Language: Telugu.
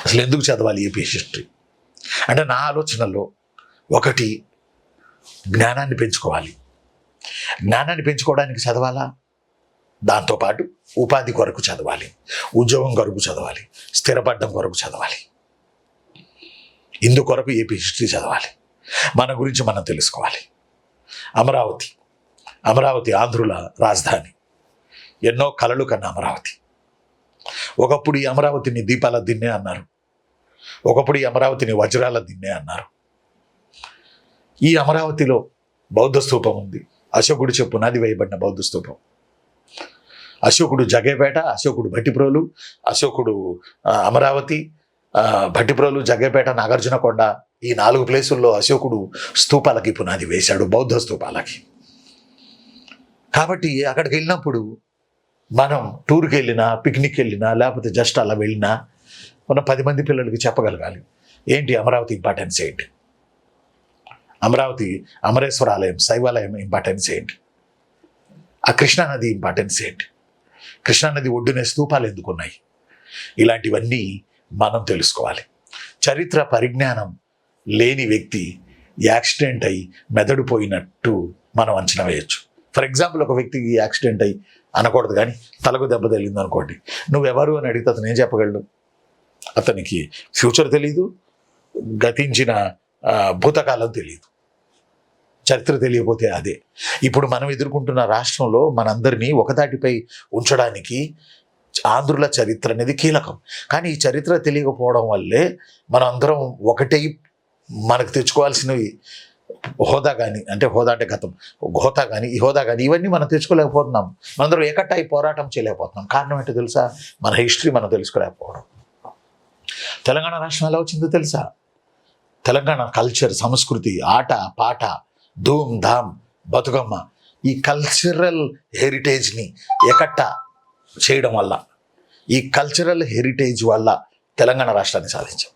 అసలు ఎందుకు చదవాలి ఏపీ హిస్టరీ అంటే నా ఆలోచనలో ఒకటి జ్ఞానాన్ని పెంచుకోవాలి. జ్ఞానాన్ని పెంచుకోవడానికి చదవాలా, దాంతోపాటు ఉపాధి కొరకు చదవాలి, ఉద్యోగం కొరకు చదవాలి, స్థిరపడడం కొరకు చదవాలి. ఇందు కొరకు ఏపీ హిస్టరీ చదవాలి. మన గురించి మనం తెలుసుకోవాలి. అమరావతి ఆంధ్రుల రాజధాని. ఎన్నో కలలు కన్నా అమరావతి. ఒకప్పుడు ఈ అమరావతిని దీపాల దిన్నే అన్నారు, ఒకప్పుడు ఈ అమరావతిని వజ్రాల దిన్నే అన్నారు. ఈ అమరావతిలో బౌద్ధ స్తూపం ఉంది. అశోకుడు పునాది వేయబడిన బౌద్ధ స్తూపం. అశోకుడు జగ్గేపేట, అశోకుడు భట్టిప్రోలు, అశోకుడు అమరావతి, భట్టిప్రోలు, జగ్గేపేట, నాగార్జునకొండ, ఈ 4 ప్లేసుల్లో అశోకుడు స్తూపాలకి పునాది వేశాడు, బౌద్ధ స్తూపాలకి. కాబట్టి అక్కడికి వెళ్ళినప్పుడు మనం టూర్కి వెళ్ళినా, పిక్నిక్ వెళ్ళినా, లేకపోతే జస్ట్ అలా వెళ్ళినా మనం 10 మంది పిల్లలకి చెప్పగలగాలి ఏంటి అమరావతి ఇంపార్టెన్స్ ఏంటి, అమరావతి అమరేశ్వర ఆలయం శైవాలయం ఇంపార్టెన్స్ ఏంటి, ఆ కృష్ణానది ఇంపార్టెన్స్ ఏంటి, కృష్ణానది ఒడ్డునే స్తూపాలు ఎందుకున్నాయి, ఇలాంటివన్నీ మనం తెలుసుకోవాలి. చరిత్ర పరిజ్ఞానం లేని వ్యక్తి యాక్సిడెంట్ అయి మెదడు పోయినట్టు మనం అంచనా వేయచ్చు. ఫర్ ఎగ్జాంపుల్, ఒక వ్యక్తికి యాక్సిడెంట్ అయ్యి అనకూడదు కానీ తలకు దెబ్బ తగిలింది అనుకోండి, నువ్వెవరు అని అడిగితే అతను ఏం చెప్పగలడు? అతనికి ఫ్యూచర్ తెలీదు, గతించిన భూతకాలం తెలియదు. చరిత్ర తెలియకపోతే అదే. ఇప్పుడు మనం ఎదుర్కొంటున్న రాష్ట్రంలో మనందరినీ ఒకదాటిపై ఉంచడానికి ఆంధ్రుల చరిత్ర అనేది కీలకం. కానీ ఈ చరిత్ర తెలియకపోవడం వల్లే మనం అందరం ఒకటై మనకు తెచ్చుకోవాల్సినవి హోదా కానీ, అంటే హోదా అంటే గతం, హోదా కానీ, ఈ హోదా కానీ, ఇవన్నీ మనం తెచ్చుకోలేకపోతున్నాం. మనందరం ఏకట్టాయి పోరాటం చేయలేకపోతున్నాం. కారణం ఏంటో తెలుసా? మన హిస్టరీ మనం తెలుసుకోలేకపోవడం. తెలంగాణ రాష్ట్రం ఎలా వచ్చిందో తెలుసా? తెలంగాణ కల్చర్, సంస్కృతి, ఆట పాట, ధూమ్ ధామ్, బతుకమ్మ, ఈ కల్చరల్ హెరిటేజ్ని ఏకట్టా చేయడం వల్ల, ఈ కల్చరల్ హెరిటేజ్ వల్ల తెలంగాణ రాష్ట్రాన్ని సాధించాం.